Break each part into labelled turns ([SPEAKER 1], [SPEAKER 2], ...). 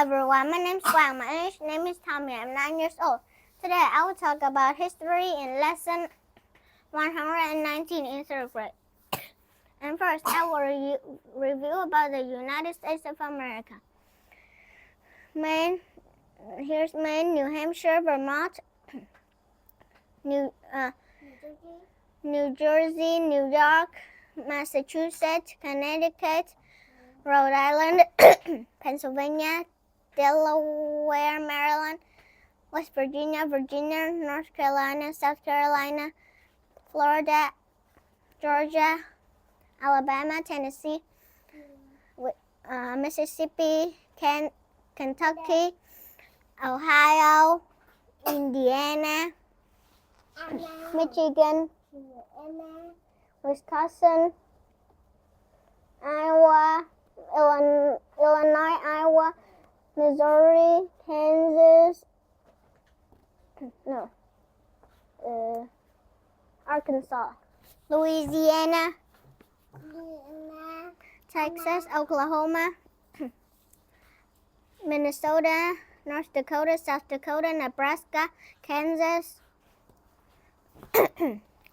[SPEAKER 1] everyone, my name is Quang. My name is Tommy. I'm 9 years old. Today I will talk about history in lesson 119 in third grade. And first, I will review about the United States of America. Maine, here's Maine, New Hampshire, Vermont, New Jersey, New York, Massachusetts, Connecticut, Rhode Island, Pennsylvania, Delaware, Maryland, West Virginia, North Carolina, South Carolina, Florida, Georgia, Alabama, Tennessee, Mississippi, Kentucky, Ohio, Indiana, Michigan, Wisconsin, Iowa, Illinois, Iowa, Missouri, Kansas, Arkansas, Louisiana, Texas, Oklahoma, Minnesota, North Dakota, South Dakota, Nebraska, Kansas,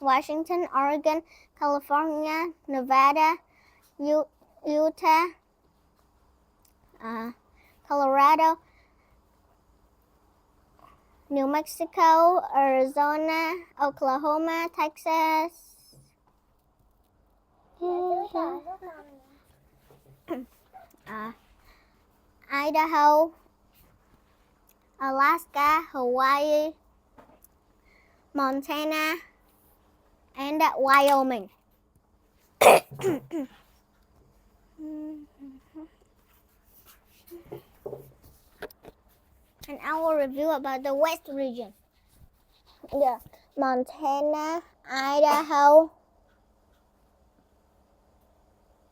[SPEAKER 1] Washington, Oregon, California, Nevada, Utah, Colorado, New Mexico, Arizona, Oklahoma, Texas, Idaho, Alaska, Hawaii, Montana, and Wyoming. And I will review about the West region. Montana, Idaho,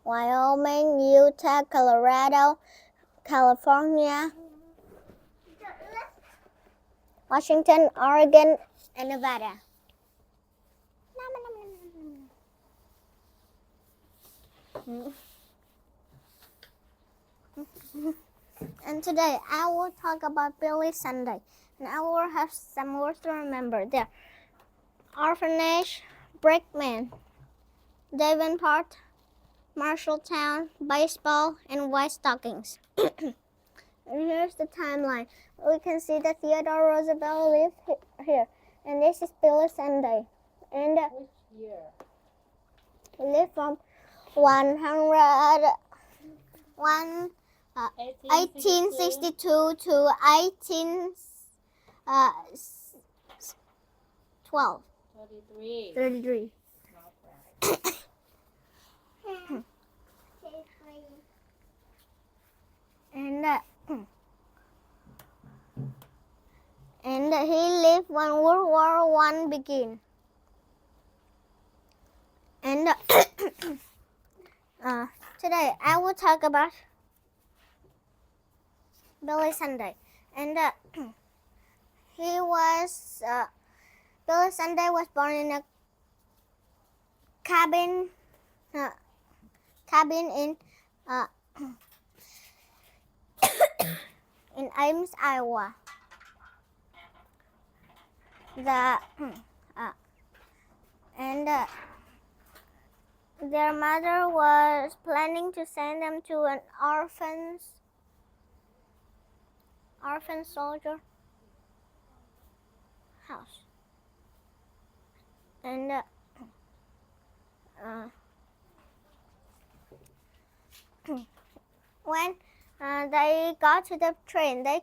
[SPEAKER 1] Wyoming, Utah, Colorado, California, Washington, Oregon, and Nevada. And today I will talk about Billy Sunday, and I will have some words to remember. There: orphanage, brakeman, Davenport, Marshalltown, baseball, and white stockings. And here's the timeline. We can see that Theodore Roosevelt lived here, and this is Billy Sunday. And
[SPEAKER 2] which year?
[SPEAKER 1] He lived from 1862 to 1812. 33. And he lived when World War I began. And today I will talk about Billy Sunday. And Billy Sunday was born in a cabin in Ames, Iowa. Their mother was planning to send them to an orphan soldier house. And when they got to the train, when they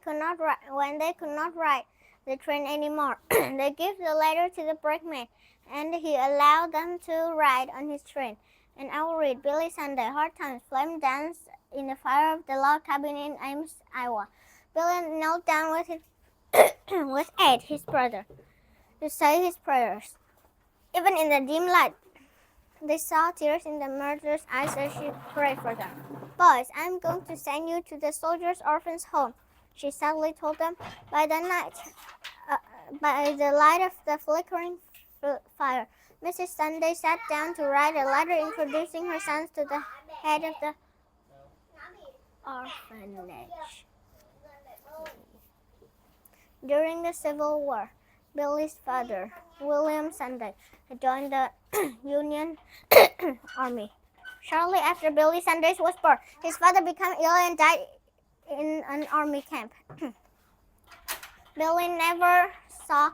[SPEAKER 1] could not ride the train anymore, they gave the letter to the brakeman, and he allowed them to ride on his train. And I will read: Billy Sunday, hard times, flame danced in the fire of the log cabin in Ames, Iowa. Billy knelt down with Ed, his brother, to say his prayers. Even in the dim light, they saw tears in the mother's eyes as she prayed for them. Boys, I'm going to send you to the soldiers' orphans' home, she sadly told them. By the light of the flickering fire, Mrs. Sunday sat down to write a letter introducing her sons to the head of the orphanage. During the Civil War, Billy's father, William Sunday, had joined the Union Army. Shortly after Billy Sunday was born, his father became ill and died in an army camp. Billy never saw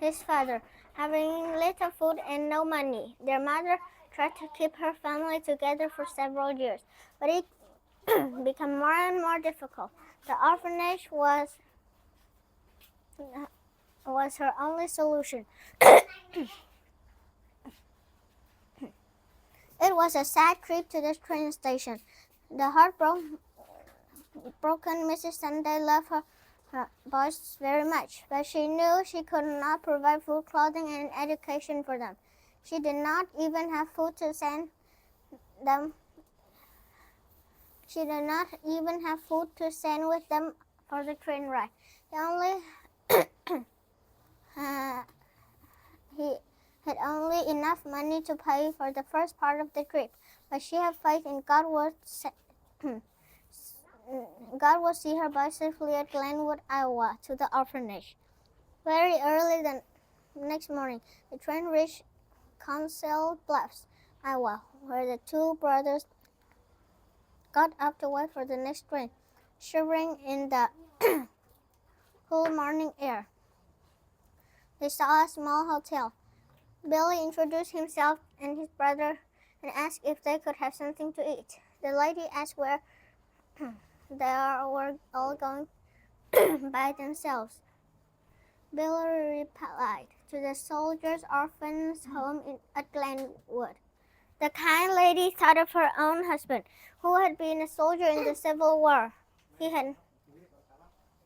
[SPEAKER 1] his father, having little food and no money. Their mother tried to keep her family together for several years, but it became more and more difficult. The orphanage was her only solution. It was a sad trip to the train station. The heartbroken Mrs. Sunday loved her boys very much, but she knew she could not provide food, clothing, and education for them. She did not even have food to send them. She did not even have food to send with them for the train ride. He had only enough money to pay for the first part of the trip, but she had faith in God would see her boy safely at Glenwood, Iowa, to the orphanage. Very early the next morning, the train reached Council Bluffs, Iowa, where the two brothers got up to wait for the next train, shivering in the cool morning air. They saw a small hotel. Billy introduced himself and his brother and asked if they could have something to eat. The lady asked where they were all going by themselves. Billy replied, to the Soldiers' Orphans' Home at Glenwood. The kind lady thought of her own husband, who had been a soldier in the Civil War. He had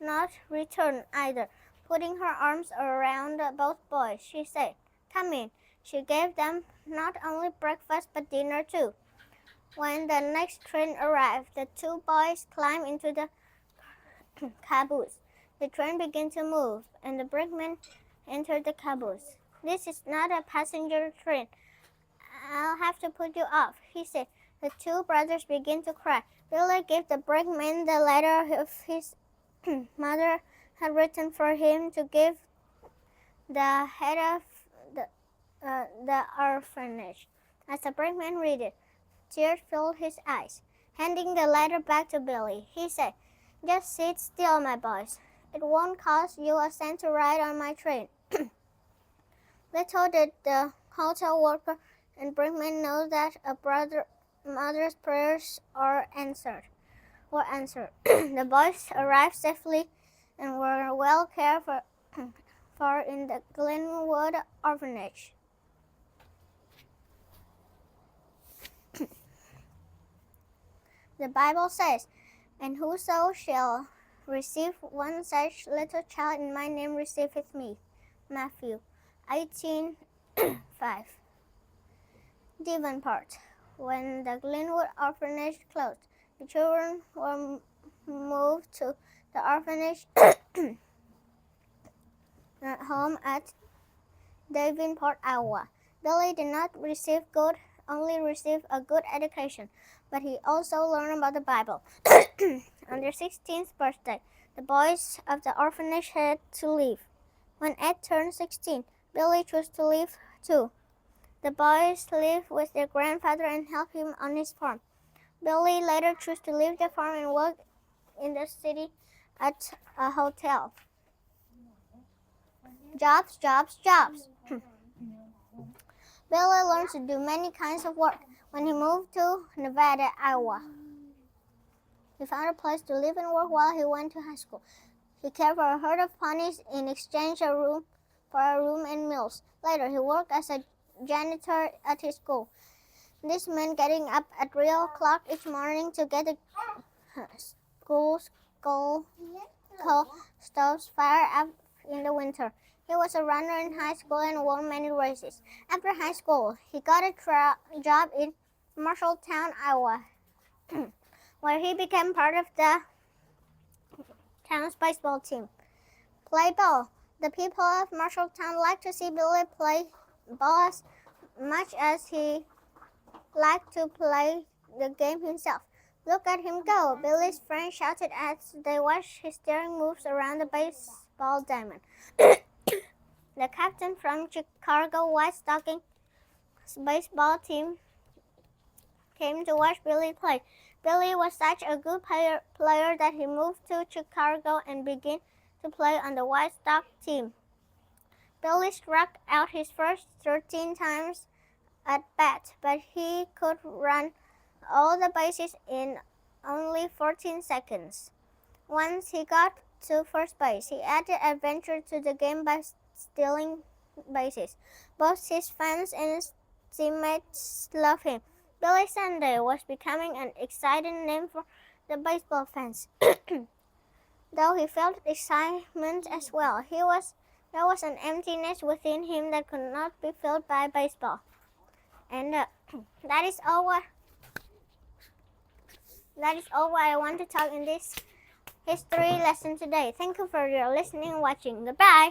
[SPEAKER 1] not returned either. Putting her arms around both boys, she said, "Come in." She gave them not only breakfast but dinner too. When the next train arrived, the two boys climbed into the caboose. The train began to move, and the brakeman entered the caboose. "This is not a passenger train. I'll have to put you off," he said. The two brothers began to cry. Billy gave the brakeman the letter his mother had written for him to give the head of the orphanage. As the brakeman read it, tears filled his eyes. Handing the letter back to Billy, he said, "Just sit still, my boys. It won't cost you a cent to ride on my train." Little did the hotel worker and brakeman know that a mother's prayers were answered. The boys arrived safely and were well cared for in the Glenwood orphanage. The Bible says, "And whoso shall receive one such little child in my name receiveth me." Matthew 18:5. Davenport. When the Glenwood orphanage closed, the children were moved to the orphanage home at Davenport, Iowa. Billy did not only receive a good education, but he also learned about the Bible. On their 16th birthday, the boys of the orphanage had to leave. When Ed turned 16, Billy chose to leave too. The boys lived with their grandfather and helped him on his farm. Billy later chose to leave the farm and work in the city at a hotel. Jobs. Billy learned to do many kinds of work. When he moved to Nevada, Iowa, he found a place to live and work while he went to high school. He cared for a herd of ponies in exchange for a room and meals. Later, he worked as a janitor at his school. This meant getting up at 3 o'clock each morning to get the school's coal stoves fired up in the winter. He was a runner in high school and won many races. After high school, he got a job in Marshalltown, Iowa, where he became part of the town's baseball team. Play ball. The people of Marshalltown liked to see Billy play ball as much as he liked to play the game himself. Look at him go, Billy's friends shouted as they watched his daring moves around the baseball diamond. The captain from Chicago White Stockings baseball team came to watch Billy play. Billy was such a good player that he moved to Chicago and began to play on the White Sox team. Billy struck out his first 13 times at bat, but he could run all the bases in only 14 seconds. Once he got to first base, he added adventure to the game by stealing bases. Both his fans and his teammates loved him. Billy Sunday was becoming an exciting name for the baseball fans. Though he felt excitement as well, there was an emptiness within him that could not be filled by baseball. And that is all what I want to talk in this history lesson today. Thank you for your listening and watching. Goodbye.